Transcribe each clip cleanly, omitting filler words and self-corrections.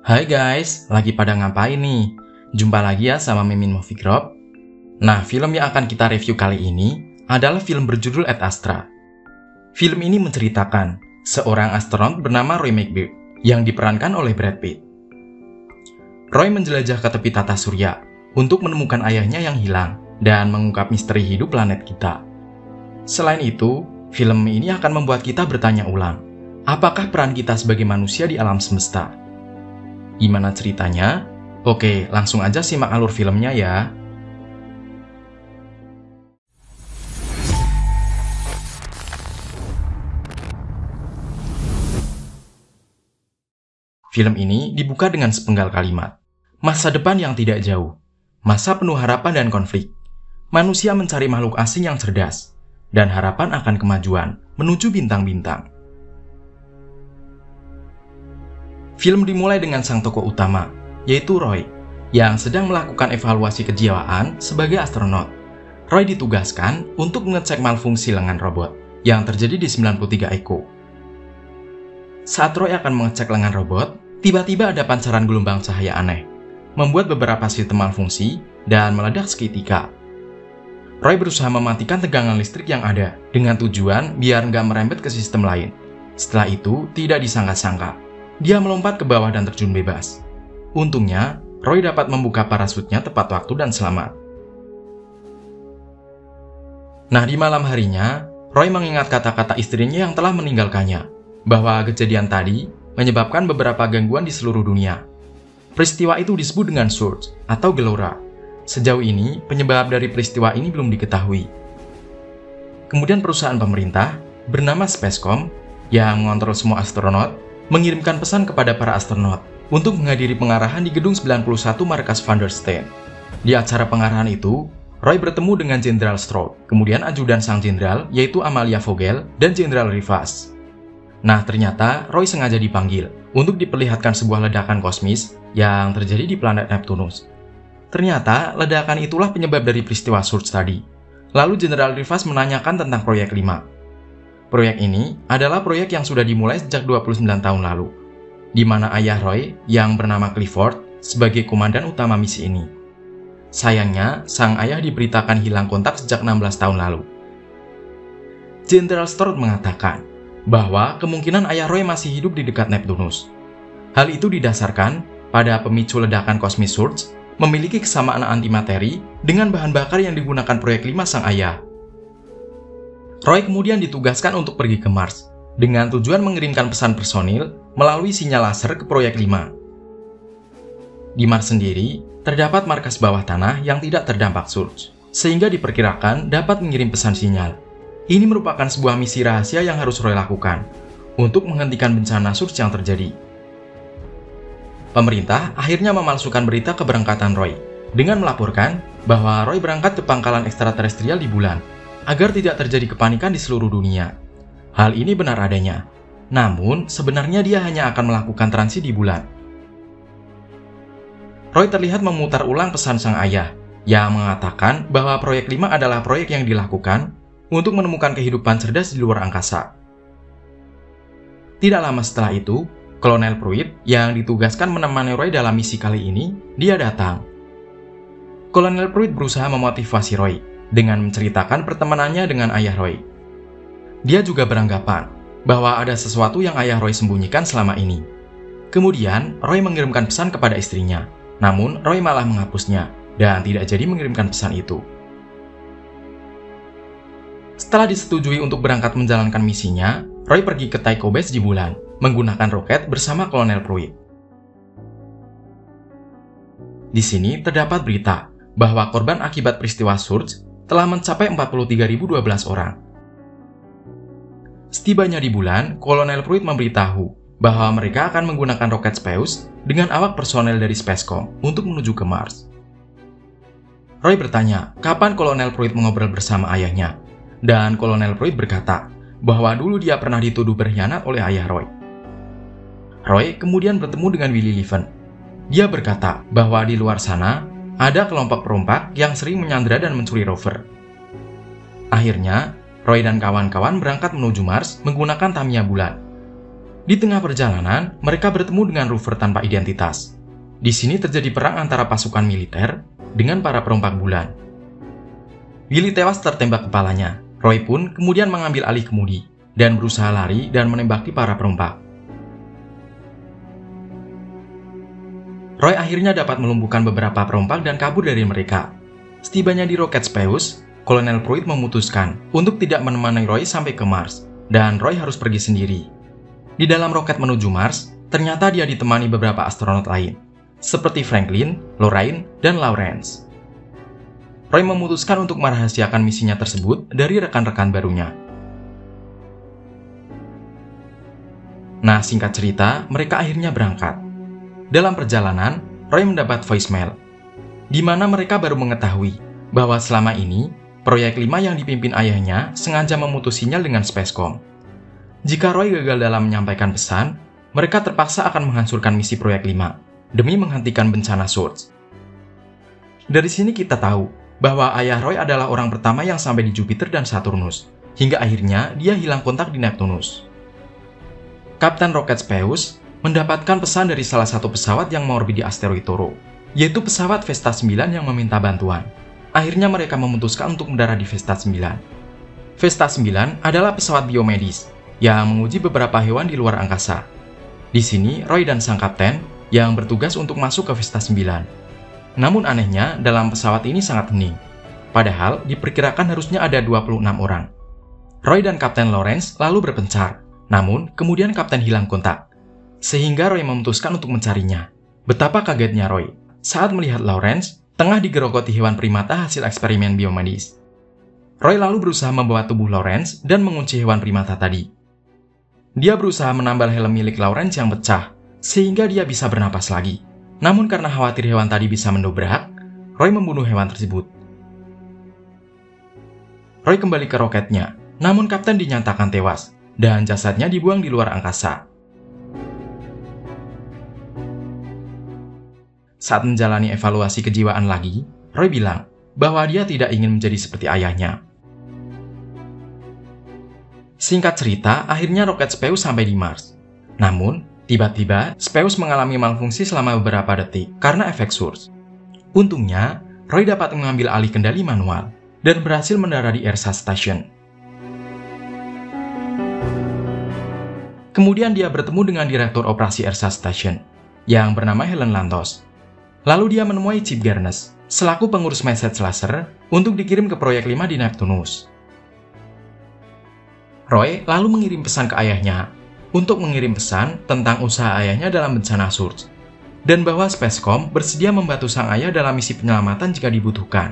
Hai guys, lagi pada ngapain nih? Jumpa lagi ya sama Mimin Movie Group. Nah, film yang akan kita review kali ini adalah film berjudul Ad Astra. Film ini menceritakan seorang astronot bernama Roy McBeal yang diperankan oleh Brad Pitt. Roy menjelajah ke tepi tata surya untuk menemukan ayahnya yang hilang dan mengungkap misteri hidup planet kita. Selain itu, film ini akan membuat kita bertanya ulang, apakah peran kita sebagai manusia di alam semesta? Gimana ceritanya? Oke, langsung aja simak alur filmnya ya. Film ini dibuka dengan sepenggal kalimat. Masa depan yang tidak jauh. Masa penuh harapan dan konflik. Manusia mencari makhluk asing yang cerdas. Dan harapan akan kemajuan menuju bintang-bintang. Film dimulai dengan sang tokoh utama, yaitu Roy, yang sedang melakukan evaluasi kejiwaan sebagai astronot. Roy ditugaskan untuk mengecek malfungsi lengan robot yang terjadi di 93 Echo. Saat Roy akan mengecek lengan robot, tiba-tiba ada pancaran gelombang cahaya aneh, membuat beberapa sistem malfungsi dan meledak seketika. Roy berusaha mematikan tegangan listrik yang ada dengan tujuan biar nggak merembet ke sistem lain. Setelah itu, tidak disangka-sangka, dia melompat ke bawah dan terjun bebas. Untungnya, Roy dapat membuka parasutnya tepat waktu dan selamat. Nah, di malam harinya, Roy mengingat kata-kata istrinya yang telah meninggalkannya, bahwa kejadian tadi menyebabkan beberapa gangguan di seluruh dunia. Peristiwa itu disebut dengan surge atau gelora. Sejauh ini, penyebab dari peristiwa ini belum diketahui. Kemudian perusahaan pemerintah bernama Spacecom yang mengontrol semua astronot mengirimkan pesan kepada para astronot untuk menghadiri pengarahan di gedung 91 markas Van der Steen. Di acara pengarahan itu, Roy bertemu dengan Jenderal Stroud, kemudian ajudan sang jenderal yaitu Amalia Vogel dan Jenderal Rivas. Nah, ternyata Roy sengaja dipanggil untuk diperlihatkan sebuah ledakan kosmis yang terjadi di planet Neptunus. Ternyata, ledakan itulah penyebab dari peristiwa surge tadi. Lalu Jenderal Rivas menanyakan tentang proyek 5. Proyek ini adalah proyek yang sudah dimulai sejak 29 tahun lalu, di mana ayah Roy yang bernama Clifford sebagai komandan utama misi ini. Sayangnya, sang ayah diberitakan hilang kontak sejak 16 tahun lalu. Jenderal Stroud mengatakan bahwa kemungkinan ayah Roy masih hidup di dekat Neptunus. Hal itu didasarkan pada pemicu ledakan kosmis surge memiliki kesamaan antimateri dengan bahan bakar yang digunakan proyek 5 sang ayah. Roy kemudian ditugaskan untuk pergi ke Mars dengan tujuan mengirimkan pesan personil melalui sinyal laser ke proyek 5. Di Mars sendiri, terdapat markas bawah tanah yang tidak terdampak surge, sehingga diperkirakan dapat mengirim pesan sinyal. Ini merupakan sebuah misi rahasia yang harus Roy lakukan untuk menghentikan bencana surge yang terjadi. Pemerintah akhirnya memalsukan berita keberangkatan Roy dengan melaporkan bahwa Roy berangkat ke pangkalan ekstraterestrial di bulan agar tidak terjadi kepanikan di seluruh dunia. Hal ini benar adanya, namun sebenarnya dia hanya akan melakukan transit di bulan. Roy terlihat memutar ulang pesan sang ayah yang mengatakan bahwa proyek 5 adalah proyek yang dilakukan untuk menemukan kehidupan cerdas di luar angkasa. Tidak lama setelah itu, Kolonel Pruitt yang ditugaskan menemani Roy dalam misi kali ini, dia datang. Kolonel Pruitt berusaha memotivasi Roy dengan menceritakan pertemanannya dengan ayah Roy. Dia juga beranggapan bahwa ada sesuatu yang ayah Roy sembunyikan selama ini. Kemudian, Roy mengirimkan pesan kepada istrinya, namun Roy malah menghapusnya dan tidak jadi mengirimkan pesan itu. Setelah disetujui untuk berangkat menjalankan misinya, Roy pergi ke Tycho Base di bulan menggunakan roket bersama Kolonel Pruitt. Di sini terdapat berita bahwa korban akibat peristiwa surge telah mencapai 43.012 orang. Setibanya di bulan, Kolonel Pruitt memberitahu bahwa mereka akan menggunakan roket Speus dengan awak personel dari Spacecom untuk menuju ke Mars. Roy bertanya kapan Kolonel Pruitt mengobrol bersama ayahnya, dan Kolonel Pruitt berkata bahwa dulu dia pernah dituduh berkhianat oleh ayah Roy. Roy kemudian bertemu dengan Willy Lieven. Dia berkata bahwa di luar sana ada kelompok perompak yang sering menyandera dan mencuri rover. Akhirnya, Roy dan kawan-kawan berangkat menuju Mars menggunakan Tamiya bulan. Di tengah perjalanan, mereka bertemu dengan rover tanpa identitas. Di sini terjadi perang antara pasukan militer dengan para perompak bulan. Willy tewas tertembak kepalanya. Roy pun kemudian mengambil alih kemudi dan berusaha lari dan menembaki para perompak. Roy akhirnya dapat melumpuhkan beberapa perompak dan kabur dari mereka. Setibanya di roket Speus, Kolonel Pruitt memutuskan untuk tidak menemani Roy sampai ke Mars, dan Roy harus pergi sendiri. Di dalam roket menuju Mars, ternyata dia ditemani beberapa astronot lain, seperti Franklin, Lorraine, dan Lawrence. Roy memutuskan untuk merahasiakan misinya tersebut dari rekan-rekan barunya. Nah, singkat cerita, mereka akhirnya berangkat. Dalam perjalanan, Roy mendapat voicemail, di mana mereka baru mengetahui bahwa selama ini, Proyek 5 yang dipimpin ayahnya sengaja memutus sinyal dengan Spacecom. Jika Roy gagal dalam menyampaikan pesan, mereka terpaksa akan menghancurkan misi Proyek 5 demi menghentikan bencana Surge. Dari sini kita tahu bahwa ayah Roy adalah orang pertama yang sampai di Jupiter dan Saturnus, hingga akhirnya dia hilang kontak di Neptunus. Kapten roket Speus mendapatkan pesan dari salah satu pesawat yang mengorbit di asteroid Toro, yaitu pesawat Vesta 9 yang meminta bantuan. Akhirnya mereka memutuskan untuk mendarat di Vesta 9. Vesta 9 adalah pesawat biomedis yang menguji beberapa hewan di luar angkasa. Di sini, Roy dan sang kapten yang bertugas untuk masuk ke Vesta 9. Namun anehnya, dalam pesawat ini sangat hening. Padahal, diperkirakan harusnya ada 26 orang. Roy dan Kapten Lawrence lalu berpencar. Namun, kemudian kapten hilang kontak. Sehingga Roy memutuskan untuk mencarinya. Betapa kagetnya Roy saat melihat Lawrence tengah digerogoti hewan primata hasil eksperimen biomedis. Roy lalu berusaha membawa tubuh Lawrence dan mengunci hewan primata tadi. Dia berusaha menambal helm milik Lawrence yang pecah, sehingga dia bisa bernapas lagi. Namun karena khawatir hewan tadi bisa mendobrak, Roy membunuh hewan tersebut. Roy kembali ke roketnya, namun kapten dinyatakan tewas, dan jasadnya dibuang di luar angkasa. Saat menjalani evaluasi kejiwaan lagi, Roy bilang bahwa dia tidak ingin menjadi seperti ayahnya. Singkat cerita, akhirnya roket Speus sampai di Mars. Namun, tiba-tiba Speus mengalami malfungsi selama beberapa detik karena efek Surge. Untungnya, Roy dapat mengambil alih kendali manual dan berhasil mendarat di Ersatz Station. Kemudian dia bertemu dengan Direktur Operasi Ersatz Station yang bernama Helen Lantos. Lalu dia menemui Chip Garnes selaku pengurus message laser untuk dikirim ke Proyek 5 di Neptunus. Roy lalu mengirim pesan ke ayahnya untuk mengirim pesan tentang usaha ayahnya dalam bencana Surge, dan bahwa Spacecom bersedia membantu sang ayah dalam misi penyelamatan jika dibutuhkan.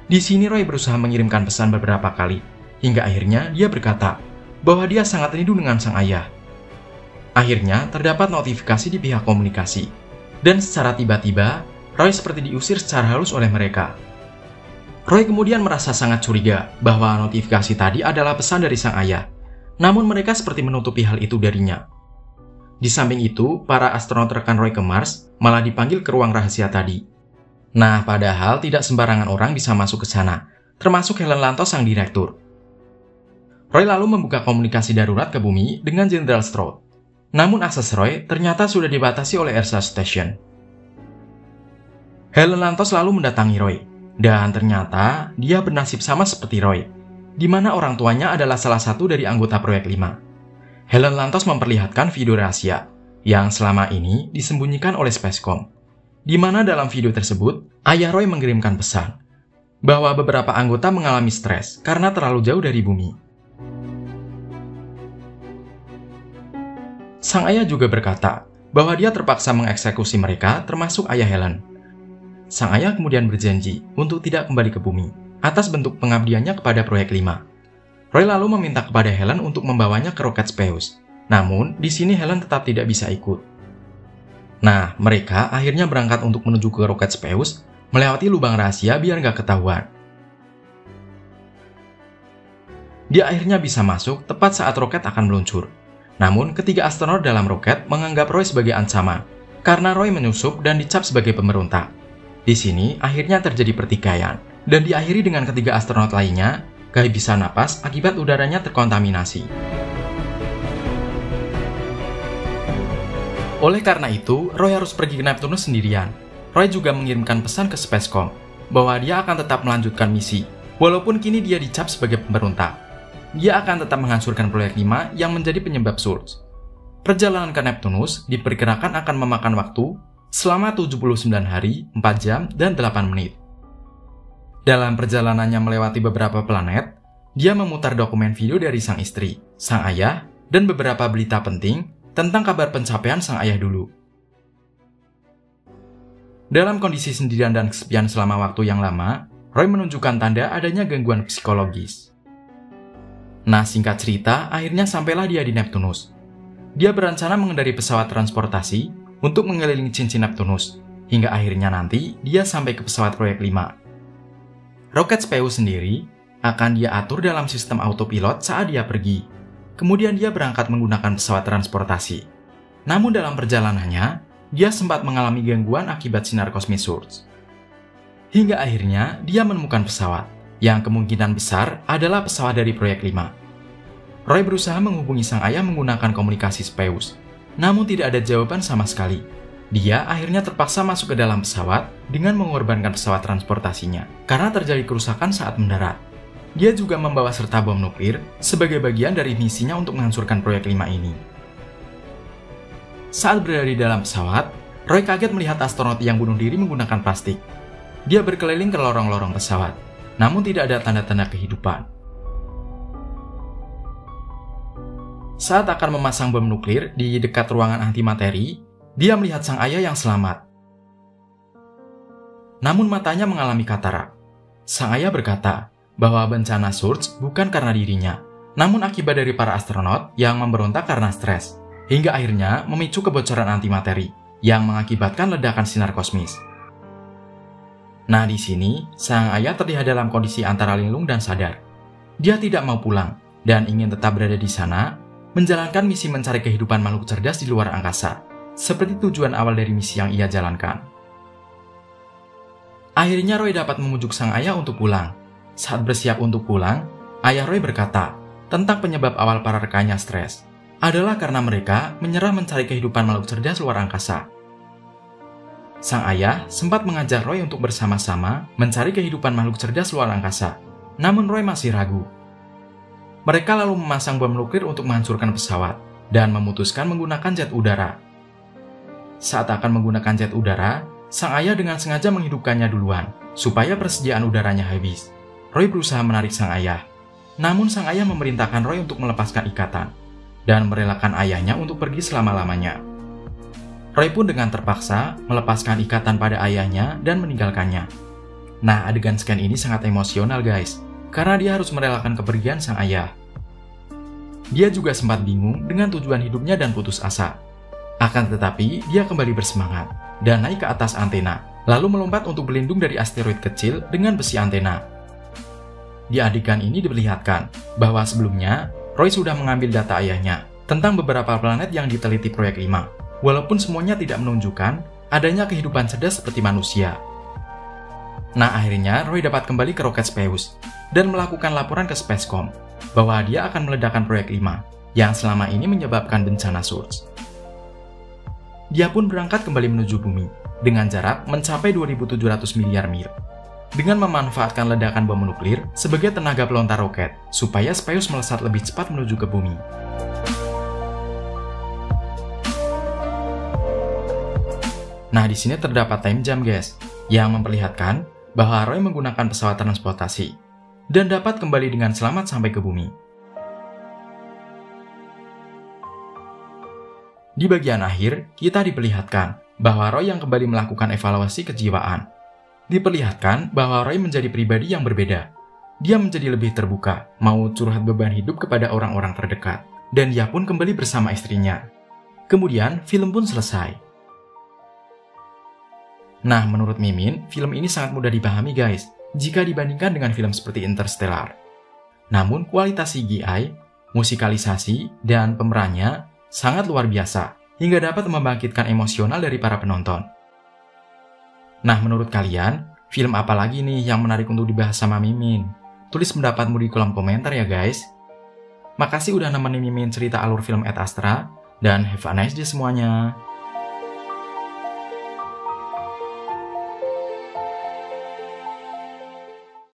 Di sini Roy berusaha mengirimkan pesan beberapa kali, hingga akhirnya dia berkata bahwa dia sangat rindu dengan sang ayah. Akhirnya terdapat notifikasi di pihak komunikasi, dan secara tiba-tiba Roy seperti diusir secara halus oleh mereka. Roy kemudian merasa sangat curiga bahwa notifikasi tadi adalah pesan dari sang ayah, namun mereka seperti menutupi hal itu darinya. Di samping itu, para astronot rekan Roy ke Mars malah dipanggil ke ruang rahasia tadi. Nah, padahal tidak sembarangan orang bisa masuk ke sana, termasuk Helen Lantos sang direktur. Roy lalu membuka komunikasi darurat ke bumi dengan Jenderal Stroud. Namun akses Roy ternyata sudah dibatasi oleh Ersatz Station. Helen Lantos lalu mendatangi Roy, dan ternyata dia bernasib sama seperti Roy, di mana orang tuanya adalah salah satu dari anggota Proyek 5. Helen Lantos memperlihatkan video rahasia yang selama ini disembunyikan oleh Spacecom, di mana dalam video tersebut ayah Roy mengirimkan pesan bahwa beberapa anggota mengalami stres karena terlalu jauh dari bumi. Sang ayah juga berkata bahwa dia terpaksa mengeksekusi mereka, termasuk ayah Helen. Sang ayah kemudian berjanji untuk tidak kembali ke bumi atas bentuk pengabdiannya kepada Proyek 5. Roy lalu meminta kepada Helen untuk membawanya ke roket Speus. Namun, di sini Helen tetap tidak bisa ikut. Nah, mereka akhirnya berangkat untuk menuju ke roket Speus, melewati lubang rahasia biar nggak ketahuan. Dia akhirnya bisa masuk tepat saat roket akan meluncur. Namun, ketiga astronot dalam roket menganggap Roy sebagai ancaman karena Roy menyusup dan dicap sebagai pemberontak. Di sini, akhirnya terjadi pertikaian dan diakhiri dengan ketiga astronot lainnya kehabisan napas akibat udaranya terkontaminasi. Oleh karena itu, Roy harus pergi ke Neptunus sendirian. Roy juga mengirimkan pesan ke Spacecom bahwa dia akan tetap melanjutkan misi, walaupun kini dia dicap sebagai pemberontak. Dia akan tetap menghancurkan proyek 5 yang menjadi penyebab Surge. Perjalanan ke Neptunus diperkirakan akan memakan waktu selama 79 hari, 4 jam, dan 8 menit. Dalam perjalanannya melewati beberapa planet, dia memutar dokumen video dari sang istri, sang ayah, dan beberapa berita penting tentang kabar pencapaian sang ayah dulu. Dalam kondisi sendirian dan kesepian selama waktu yang lama, Roy menunjukkan tanda adanya gangguan psikologis. Nah, singkat cerita, akhirnya sampailah dia di Neptunus. Dia berencana mengendari pesawat transportasi untuk mengelilingi cincin Neptunus, hingga akhirnya nanti dia sampai ke pesawat proyek 5. Roket Speus sendiri akan dia atur dalam sistem autopilot saat dia pergi. Kemudian dia berangkat menggunakan pesawat transportasi. Namun dalam perjalanannya, dia sempat mengalami gangguan akibat sinar kosmis Surge. Hingga akhirnya dia menemukan pesawat, yang kemungkinan besar adalah pesawat dari proyek 5. Roy berusaha menghubungi sang ayah menggunakan komunikasi Speus, namun tidak ada jawaban sama sekali. Dia akhirnya terpaksa masuk ke dalam pesawat dengan mengorbankan pesawat transportasinya, karena terjadi kerusakan saat mendarat. Dia juga membawa serta bom nuklir sebagai bagian dari misinya untuk menghancurkan proyek 5 ini. Saat berada di dalam pesawat, Roy kaget melihat astronot yang bunuh diri menggunakan plastik. Dia berkeliling ke lorong-lorong pesawat, namun tidak ada tanda-tanda kehidupan. Saat akan memasang bom nuklir di dekat ruangan antimateri, dia melihat sang ayah yang selamat. Namun matanya mengalami katarak. Sang ayah berkata bahwa bencana Surge bukan karena dirinya, namun akibat dari para astronot yang memberontak karena stres, hingga akhirnya memicu kebocoran antimateri yang mengakibatkan ledakan sinar kosmis. Nah, di sini sang ayah terlihat dalam kondisi antara linglung dan sadar. Dia tidak mau pulang dan ingin tetap berada di sana, menjalankan misi mencari kehidupan makhluk cerdas di luar angkasa, seperti tujuan awal dari misi yang ia jalankan. Akhirnya Roy dapat memujuk sang ayah untuk pulang. Saat bersiap untuk pulang, ayah Roy berkata tentang penyebab awal para rekannya stres adalah karena mereka menyerah mencari kehidupan makhluk cerdas luar angkasa. Sang ayah sempat mengajak Roy untuk bersama-sama mencari kehidupan makhluk cerdas luar angkasa, namun Roy masih ragu. Mereka lalu memasang bom nuklir untuk menghancurkan pesawat dan memutuskan menggunakan jet udara. Saat akan menggunakan jet udara, sang ayah dengan sengaja menghidupkannya duluan supaya persediaan udaranya habis. Roy berusaha menarik sang ayah, namun sang ayah memerintahkan Roy untuk melepaskan ikatan dan merelakan ayahnya untuk pergi selama-lamanya. Roy pun dengan terpaksa melepaskan ikatan pada ayahnya dan meninggalkannya. Nah, adegan scan ini sangat emosional guys, karena dia harus merelakan kepergian sang ayah. Dia juga sempat bingung dengan tujuan hidupnya dan putus asa. Akan tetapi, dia kembali bersemangat dan naik ke atas antena, lalu melompat untuk berlindung dari asteroid kecil dengan besi antena. Di adegan ini diperlihatkan bahwa sebelumnya Roy sudah mengambil data ayahnya tentang beberapa planet yang diteliti proyek 5, walaupun semuanya tidak menunjukkan adanya kehidupan cerdas seperti manusia. Nah, akhirnya Roy dapat kembali ke roket Speus dan melakukan laporan ke Spacecom bahwa dia akan meledakkan proyek 5 yang selama ini menyebabkan bencana Surge. Dia pun berangkat kembali menuju bumi dengan jarak mencapai 2.700 miliar mil, dengan memanfaatkan ledakan bom nuklir sebagai tenaga pelontar roket supaya Speus melesat lebih cepat menuju ke bumi. Nah, di sini terdapat time jump guys, yang memperlihatkan bahwa Roy menggunakan pesawat transportasi dan dapat kembali dengan selamat sampai ke bumi. Di bagian akhir, kita diperlihatkan bahwa Roy yang kembali melakukan evaluasi kejiwaan. Diperlihatkan bahwa Roy menjadi pribadi yang berbeda. Dia menjadi lebih terbuka, mau curhat beban hidup kepada orang-orang terdekat, dan dia pun kembali bersama istrinya. Kemudian, film pun selesai. Nah, menurut Mimin, film ini sangat mudah dipahami guys, jika dibandingkan dengan film seperti Interstellar. Namun, kualitas CGI, musikalisasi, dan pemerannya sangat luar biasa, hingga dapat membangkitkan emosional dari para penonton. Nah, menurut kalian, film apa lagi nih yang menarik untuk dibahas sama Mimin? Tulis pendapatmu di kolom komentar ya guys. Makasih udah nemenin Mimin cerita alur film Ad Astra, dan have a nice day semuanya.